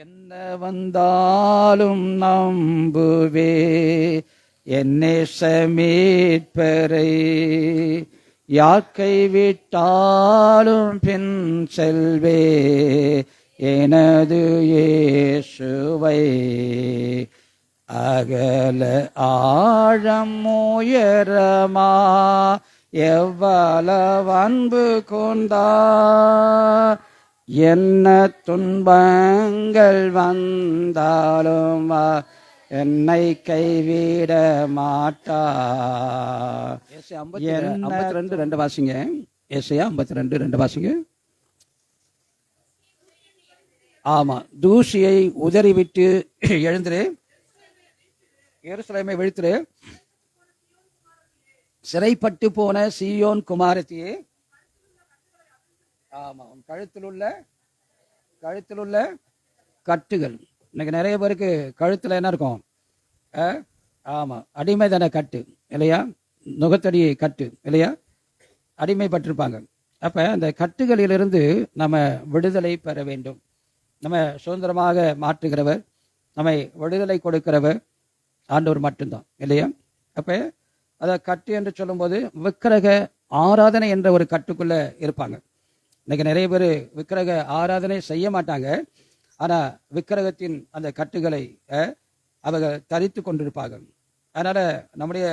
என்ன வந்தாலும் நம்புவே என்னை மீட்பரை, யாக்கை விட்டாலும் பின் செல்வே எனது இயேசுவை. அகல ஆழம் உயரமா எவ்வளவு அன்பு கொண்டார், என்ன துன்பங்கள் வந்தாலும் என்னை கைவிட மாட்டார். 52:2 வாசிங்க. ஏசாயா 52:2 வாசிங்க. ஆமா, தூசியை உதறிவிட்டு எழுந்திரு, எருசலேமை விழித்திரு, சிறைப்பட்டு போன சீயோன் குமாரத்தியே. ஆமா, கழுத்தில் உள்ள கட்டுகள். இன்னைக்கு நிறைய பேருக்கு கழுத்துல என்ன இருக்கும்? ஆமா, அடிமைதான கட்டு இல்லையா? நுகத்தடி கட்டு இல்லையா? அடிமைப்பட்டிருப்பாங்க. அப்ப அந்த கட்டுகளிலிருந்து நம்ம விடுதலை பெற வேண்டும். நம்ம சுதந்திரமாக மாற்றுகிறவர், நம்மை விடுதலை கொடுக்கிறவர் ஆண்டவர் மட்டும்தான் இல்லையா? அப்ப அதை கட்டு என்று சொல்லும்போது விக்கிரக ஆராதனை என்ற ஒரு கட்டுக்குள்ள இருப்பாங்க. இன்னைக்கு நிறைய பேர் விக்கிரக ஆராதனை செய்ய மாட்டாங்க, ஆனா விக்கிரகத்தின் அந்த கட்டுகளை அவர்கள் தரித்து கொண்டிருப்பார்கள். அதனால நம்முடைய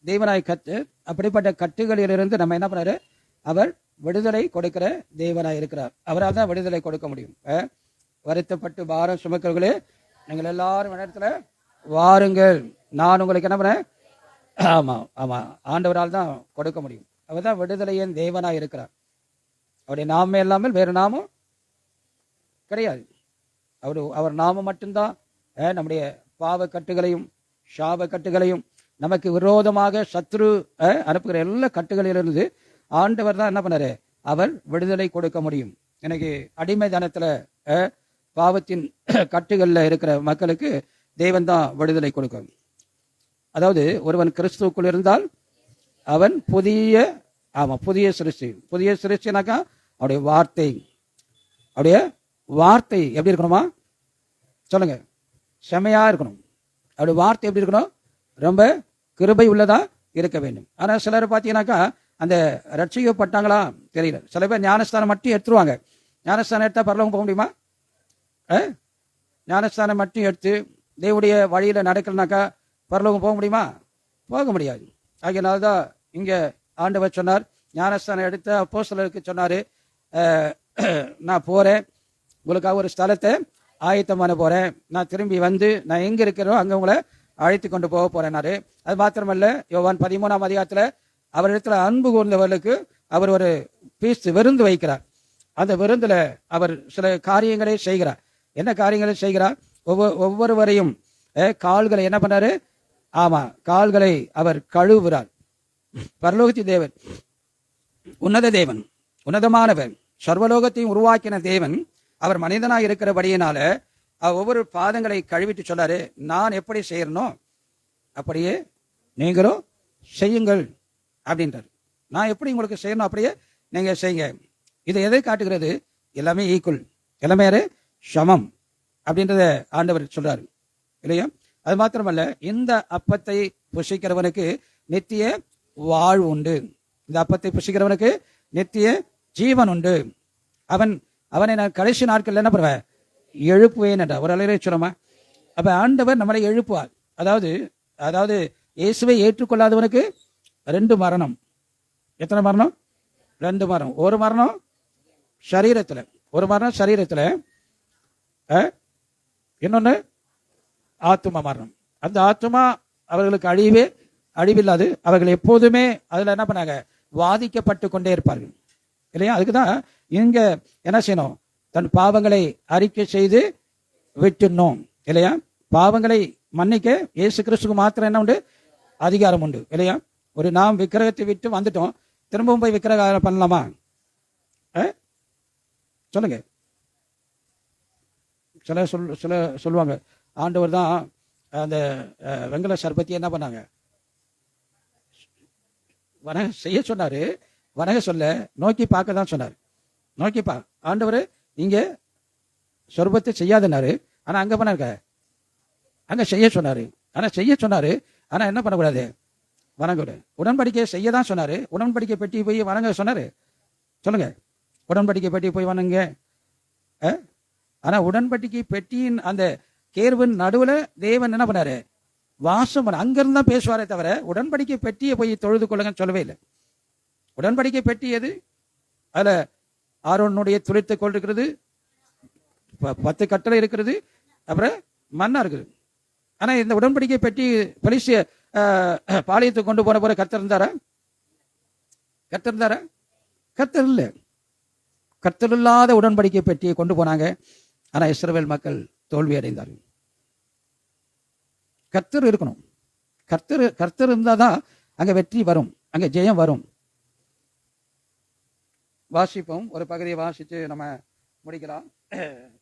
தேவனாய் கத்து அப்படிப்பட்ட கட்டுகளிலிருந்து நம்ம என்ன பண்ணாரு? அவர் விடுதலை கொடுக்கிற தேவனாய் இருக்கிறார். அவரால் தான் விடுதலை கொடுக்க முடியும். வருத்தப்பட்டு பாரம் சுமக்கிறவர்களே, நீங்கள் எல்லாரும் இடத்துல வாருங்கள், நான் உங்களுக்கு என்ன பண்ணேன்? ஆமா ஆமா, ஆண்டவரால் தான் கொடுக்க முடியும். அவர் தான் விடுதலையின் தேவனாய் இருக்கிறார். அவருடைய நாமம் இல்லாமல் வேறு நாமம் கிடையாது. அவர் நாமம் மட்டும்தான் நம்முடைய பாவ கட்டுகளையும் சாப கட்டுகளையும் நமக்கு விரோதமாக சத்ரு அனுப்புகிற எல்லா கட்டுகளிலிருந்து ஆண்டவர் தான் என்ன பண்ணாரு? அவர் விடுதலை கொடுக்க முடியும். எனக்கு அடிமைதனத்துல பாவத்தின் கட்டுகள்ல இருக்கிற மக்களுக்கு தேவன் தான் விடுதலை கொடுக்கும். அதாவது ஒருவன் கிறிஸ்துவுக்குள் இருந்தால் அவன் புதிய சிருஷ்டி. புதிய சிருஷ்டினாக்கா அவருடைய வார்த்தை எப்படி இருக்கணுமா? சொல்லுங்க, செமையா இருக்கணும். அவருடைய வார்த்தை எப்படி இருக்கணும்? ரொம்ப கிருபை உள்ளதா இருக்க வேண்டும். ஆனா சிலர் பார்த்தீங்கன்னாக்கா அந்த ரட்சிக்கப்பட்டாங்களா தெரியல. சில பேர் ஞானஸ்தானம் மட்டும் எடுத்துருவாங்க. ஞானஸ்தானம் எடுத்தா பரலோகம் போக முடியுமா? ஞானஸ்தானம் மட்டும் எடுத்து தேவனுடைய வழியில நடக்கலனாக்கா பரலோகம் போக முடியுமா? போக முடியாது. ஆகையினால்தான் இங்க ஆண்டவர் சொன்னார், ஞானஸ்தானம் எடுத்த அப்போஸ்தலருக்கு சொன்னாரு, நான் போறேன், உங்களுக்காக ஒரு ஸ்தலத்தை ஆயத்தம் பண்ண போறேன், நான் திரும்பி வந்து நான் எங்க இருக்கிறோம் அங்க உங்களை அழைத்து கொண்டு போக போறேன்னாரு. அது மாத்திரமல்ல, யோவான் 13ஆம் அதிகாரத்துல அவரிடத்துல அன்பு கூர்ந்தவர்களுக்கு அவர் ஒரு விருந்து வைக்கிறார். அந்த விருந்துல அவர் சில காரியங்களை செய்கிறார். என்ன காரியங்களை செய்கிறார்? ஒவ்வொருவரையும் கால்களை என்ன பண்ணாரு? ஆமா, கால்களை அவர் கழுவுகிறார். பரலோகத்தின் தேவன், உன்னத தேவன், உன்னதமானவர், சர்வலோகத்தையும் உருவாக்கின தேவன், அவர் மனிதனாக இருக்கிறபடியினால ஒவ்வொரு பாதங்களை கழுவிட்டு சொல்லாரு, நான் எப்படி செய்யறனோ அப்படியே நீங்களும் செய்யுங்கள் அப்படின்றார். நான் எப்படி உங்களுக்கு செய்யணும் அப்படியே நீங்க செய்யுங்க. இது எதை காட்டுகிறது? எல்லாமே ஈக்குவல், எல்லாமே சமம் அப்படின்றத ஆண்டவர் சொல்றாரு இல்லையா? அது மாத்திரமல்ல, இந்த அப்பத்தை புசிக்கிறவனுக்கு நித்திய வாழ்வு உண்டு. இந்த அப்பத்தை புசிக்கிறவனுக்கு நித்திய ஜீவன் உண்டு. அவனை நான் கடைசி நாட்கள் என்ன பண்ணுவேன்? எழுப்புவேன் என்ற ஒரு அலையிலே சொல்லுமா? அப்ப ஆண்டவர் நம்மளை எழுப்புவார். அதாவது இயேசுவை ஏற்றுக்கொள்ளாதவனுக்கு 2 மரணம். எத்தனை மரணம்? 2 மரணம். ஒரு மரணம் சரீரத்துல, இன்னொன்னு ஆத்தும மரணம். அந்த ஆத்துமா அவர்களுக்கு அழிவில்லாது, அவர்கள் எப்போதுமே அதுல என்ன பண்ணாங்க? வாதிக்கப்பட்டு கொண்டே இருப்பார்கள் இல்லையா? அதுக்குதான் இங்க என்ன செய்யணும்? தன் பாவங்களை அறிக்கை செய்து விட்டுணும் இல்லையா? பாவங்களை மன்னிக்க இயேசு கிறிஸ்துக்கு மாத்திரம் என்ன உண்டு? அதிகாரம் உண்டு இல்லையா? நாம் விக்கிரகத்தை விட்டு வந்துட்டோம், திரும்பவும் போய் விக்கிரக பண்ணலாமா? சொல்லுங்க. சில சொல்லுவாங்க, ஆண்டவர் தான் அந்த வெங்கல சர்பத்தி என்ன பண்ணாங்க? வணங்க செய்ய சொன்னாரு. வணங்க சொல்ல நோக்கி பார்க்க தான் சொன்னார். நோக்கிப்பா, ஆண்டவர் இங்க சொர்பத்தை செய்யாதுன்னாரு. ஆனா அங்க பண்ண அங்க செய்ய சொன்னாரு. ஆனா என்ன பண்ணக்கூடாது? வணங்க. உடன்படிக்கையை செய்ய தான் சொன்னாரு. உடன்படிக்கை பெட்டி போய் வணங்க சொன்னாரு? சொல்லுங்க. உடன்படிக்கை பெட்டி போய் வணங்க. ஆனா உடன்படிக்கை பெட்டியின் அந்த கேர்வின் நடுவுல தேவன் என்ன பண்ணாரு? வாசம் பண்ண. அங்கிருந்தா பேசுவாரே தவிர உடன்படிக்கை பெட்டியை போய் தொழுது கொள்ளுங்கன்னு சொல்லவே இல்லை. உடன்படிக்கை பெட்டி எது? அதுல ஆரோனுடைய துளிர்த்த கோல் இருக்கிறது, 10 கட்டளை இருக்கிறது, அப்புறம் மண்ணா இருக்குது. ஆனா இந்த உடன்படிக்கை பெட்டி பெலிஸ்திய பாளையத்துக்கு கொண்டு போன போற கர்த்தர் இருந்தாரா? கர்த்தர் இல்ல. கர்த்தர் இல்லாத உடன்படிக்கை பெட்டியை கொண்டு போனாங்க. ஆனா இஸ்ரவேல் மக்கள் தோல்வி அடைந்தார்கள். கர்த்தர் இருக்கணும். கர்த்தர் இருந்தாதான் அங்க வெற்றி வரும், அங்க ஜெயம் வரும். வாசிப்போம். ஒரு பகுதியை வாசிச்சு நம்ம முடிக்கலாம்.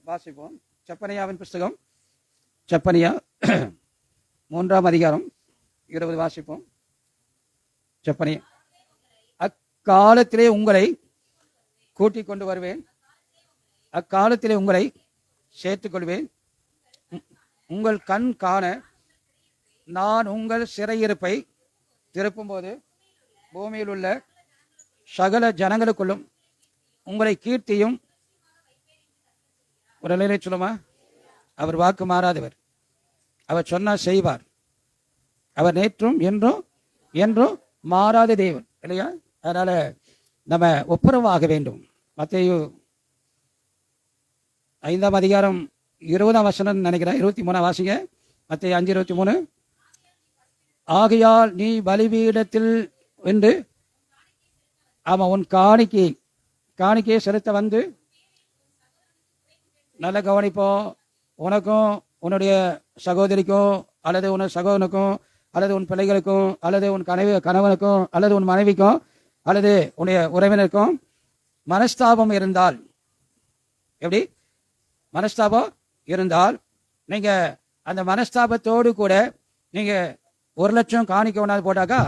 வாசிப்போம். செப்பனியாவின் புஸ்தகம், செப்பனியா 3ஆம் அதிகாரம் 20 வாசிப்போம். செப்பனியா. அக்காலத்திலே உங்களை கூட்டிக் கொண்டு வருவேன், அக்காலத்திலே உங்களை சேர்த்துக் கொள்வேன். உங்கள் கண் காண நான் உங்கள் சிறையிருப்பை திருப்பும் போது பூமியில் உள்ள சகல ஜனங்களுக்குள்ளும் உங்களை கீர்த்தியும். ஒரு நிலையை சொல்லுமா? அவர் வாக்கு மாறாதவர். அவர் சொன்னா செய்வார். அவர் நேற்றும் என்றும் மாறாத தேவன் இல்லையா? அதனால நம்ம ஒப்புரவாக வேண்டும். மத்தேயு 5ஆம் அதிகாரம் 20ஆம் வசனம் நினைக்கிறேன். 23 வாசிங்க. மத்தேயு 5:23. ஆகையால் நீ பலிபீடத்தில் என்று உன் காணிக்கையை செலுத்த வந்து, நல்ல கவனிப்போம், உனக்கும் உன்னுடைய சகோதரிக்கும் அல்லது உன் சகோதரனுக்கும் அல்லது உன் பிள்ளைகளுக்கும் அல்லது உன் கணவனுக்கும் அல்லது உன் மனைவிக்கும் அல்லது உன்னுடைய உறவினருக்கும் மனஸ்தாபம் இருந்தால், எப்படி மனஸ்தாபம் இருந்தால் நீங்க அந்த மனஸ்தாபத்தோடு கூட நீங்க 1,00,000 காணிக்க ஒன்றாவது போட்டாக்கா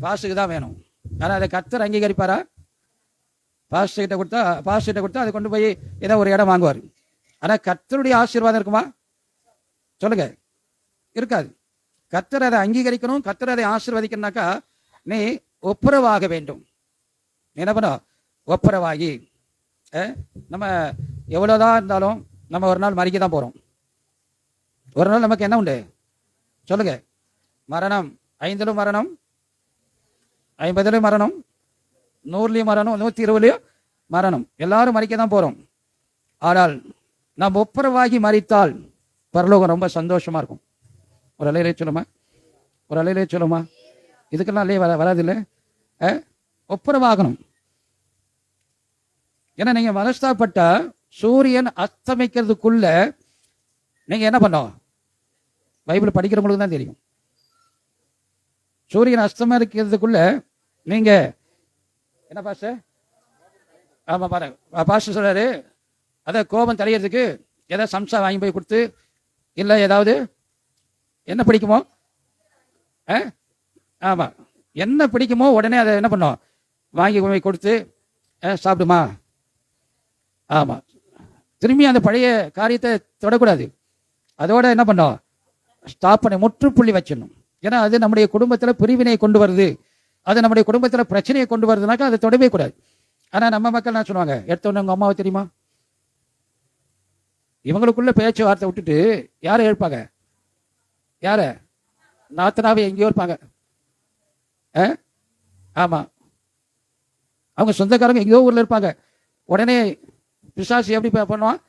பாஸ்டுக்கு தான் வேணும். ஆனால் அதை கர்த்தர் அங்கீகரிப்பாரா? பாஸ்டர்கிட்ட கொடுத்தா அதை கொண்டு போய் ஏதோ ஒரு இடம் வாங்குவார். ஆனால் கர்த்தருடைய ஆசீர்வாதம் இருக்குமா? சொல்லுங்க. இருக்காது. கர்த்தர் அதை அங்கீகரிக்கணும், கர்த்தர் அதை ஆசீர்வதிக்கணும்னாக்கா நீ ஒப்புரவாக வேண்டும். என்ன பண்ண? ஒப்புரவாகி. நம்ம எவ்வளோதான் இருந்தாலும் நம்ம ஒரு நாள் மறிக்க தான் போகிறோம். ஒரு நாள் நமக்கு என்ன உண்டு? சொல்லுங்க. மரணம். 5லும் மரணம், 50லும் மரணம், 100லையும் மரணம், 120லையும் மரணம். எல்லாரும் மறிக்க தான் போகிறோம். ஆனால் நாம் ஒப்புரவாகி மறித்தால் பரலோகம் ரொம்ப சந்தோஷமா இருக்கும். ஒரு அலையிலே சொல்லுமா? இதுக்கெல்லாம் அல்லையே வராது இல்லை. ஒப்புரவாகணும். ஏன்னா நீங்க மனஸ்தாப்பட்டா சூரியன் அஸ்தமிக்கிறதுக்குள்ள நீங்க என்ன பண்ணோம்? பைபிள் படிக்கிறவங்களுக்கு தான் தெரியும். சூரியன் அஸ்தமிக்கிறதுக்குள்ள நீங்க என்ன பாஸ்டர்? ஆமா பாருங்க, பாஸ்டர் சொல்றாரு, அதை கோபம் தெளியறதுக்கு ஏதாவது சம்சா வாங்கி போய் கொடுத்து, இல்லை ஏதாவது என்ன பிடிக்குமோ, ஆமா என்ன பிடிக்குமோ உடனே அதை என்ன பண்ணோம்? வாங்கி போய் கொடுத்து சாப்பிடுமா. ஆமா, திரும்பி அந்த பழைய காரியத்தை தொடக்கூடாது. அதோட என்ன பண்ணோம்? ஸ்டாப் பண்ணி முற்றுப்புள்ளி வச்சிடணும். ஏன்னா அது நம்முடைய குடும்பத்தில் பிரிவினையை கொண்டு வருது, அது நம்முடைய குடும்பத்தில் பிரச்சனையை கொண்டு வருதுனாக்கா அதை தொடவே கூடாது. ஆனால் நம்ம மக்கள் என்ன சொல்லுவாங்க? எடுத்தோன்னு உங்க அம்மாவை தெரியுமா? இவங்களுக்குள்ள பேச்சு வார்த்தை விட்டுட்டு யாரை எழுப்பாங்க? யார? நாத்தனாவே எங்கேயோ இருப்பாங்க. ஆமா, அவங்க சொந்தக்காரங்க எங்கேயோ ஊர்ல இருப்பாங்க. உடனே பிசாசு எப்படி பண்ணுவான்?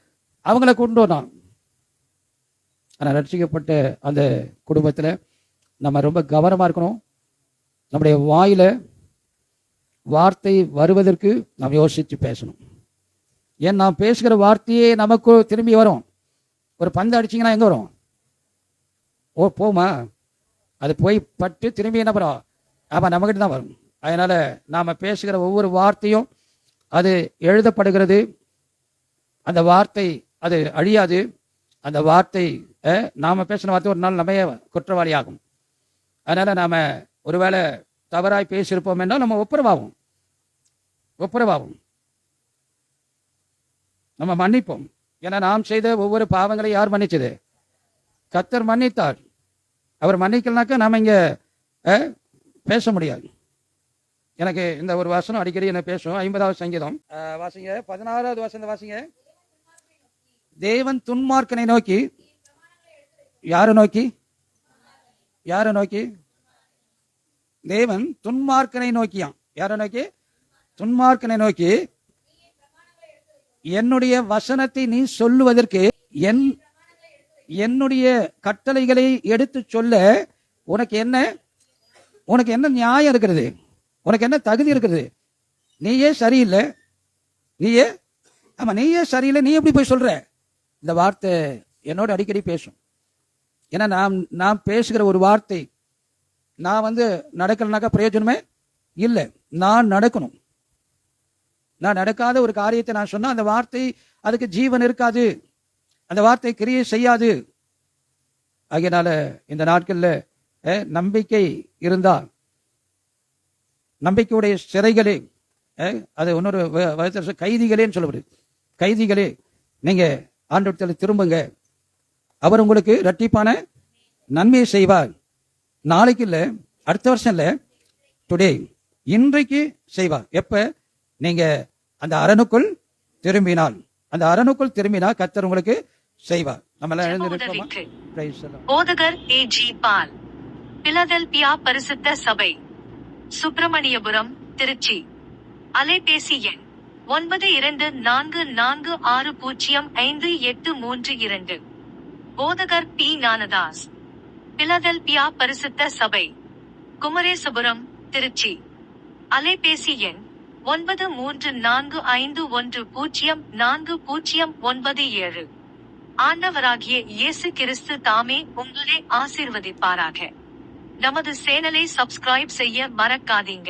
அவங்கள கொண்டு வரணும். ஆனால் ரட்சிக்கப்பட்ட அந்த குடும்பத்தில் நம்ம ரொம்ப கவனமாக இருக்கணும். நம்முடைய வாயில வார்த்தை வருவதற்கு நாம் யோசித்து பேசணும். ஏன் நாம் பேசுகிற வார்த்தையே நமக்கு திரும்பி வரும். ஒரு பந்து அடிச்சிங்கன்னா எங்கே வரும்? போமா, அது போய் பட்டு திரும்பி என்ன பண்ணும்? ஆமாம், நம்மகிட்ட தான் வரும். அதனால் நாம் பேசுகிற ஒவ்வொரு வார்த்தையும் அது எழுதப்படுகிறது. அந்த வார்த்தை அது அழியாது. அந்த வார்த்தை நாம் பேசின வார்த்தை ஒரு நாள் நம்ம குற்றவாளி ஆகும். அதனால் நாம் ஒருவேளை தவறாய் பேசியிருப்போம் என்றால் நம்ம ஒப்புரவாகும். நம்ம மன்னிப்போம். ஏன்னா நாம் செய்த ஒவ்வொரு பாவங்களையும் யார் மன்னிச்சது? கர்த்தர் மன்னித்தார். அவர் மன்னிக்கலனாக்கா நாம இங்க பேச முடியாது. எனக்கு இந்த ஒரு வசனம் அடிக்கடி என்ன பேசும். 50வது சங்கீதம் வாசிங்க, 16வது வசனம் வாசிங்க. தேவன் துன்மார்க்கனை நோக்கி, யாரை நோக்கி? யாரை நோக்கி? தேவன் துன்மார்க்கனை நோக்கியான். யாரை நோக்கி? துன்மார்க்கனை நோக்கி, என்னுடைய வசனத்தை நீ சொல்லுவதற்கு, என்னுடைய கட்டளைகளை எடுத்து சொல்ல உனக்கு என்ன நியாயம் இருக்கிறது? உனக்கு என்ன தகுதி இருக்கிறது? நீயே சரியில்லை, நீயே சரியில்லை, நீ எப்படி போய் சொல்ற? இந்த வார்த்தை என்னோட அடிக்கடி பேசும். ஏன்னா நான் பேசுகிற ஒரு வார்த்தை நான் நடக்கலனாக்கா பிரயோஜனமே இல்லை. நான் நடக்கணும். நான் நடக்காத ஒரு காரியத்தை நான் சொன்னா அந்த வார்த்தை அதுக்கு ஜீவன் இருக்காது, அந்த வார்த்தை கிரியை செய்யாது. ஆகையினால இந்த நாட்களில் நம்பிக்கை இருந்தால், நம்பிக்கையுடைய சிறைகளே, அது இன்னொரு கைதிகளேன்னு சொல்லப்படுது. கைதிகளே, நீங்க ஆண்டவரிடத்தில் திரும்புங்க. அவர் உங்களுக்கு இரட்டிப்பான நன்மையை செய்வார். நாளைக்கு இல்லை, அடுத்த வருஷம் இல்லை, டுடே, இன்றைக்கு செய்வார். எப்ப? நீங்க அந்த அரணுக்குள் திரும்பினால். அந்த அரணுக்குள் திரும்பினால் கர்த்தர் உங்களுக்கு செய்வார். நம்ம எல்லாம் எழுந்திருப்போமா? போதகர் ஏ.ஜி. பால், பிலதெல்பியா பரிசுத்த சபை, சுப்பிரமணியபுரம், திருச்சி. அலைபேசி எண் 9244605832. போதகர் பி. ஞானதாஸ், பிலதெல்பியா பரிசுத்த சபை, குமரேசபுரம், திருச்சி. அலைபேசி எண் 9345104097. ஆண்டவராகிய இயேசு கிறிஸ்து தாமே உங்களை ஆசீர்வதிப்பாராக. நமது சேனலை சப்ஸ்கிரைப் செய்ய மறக்காதீங்க.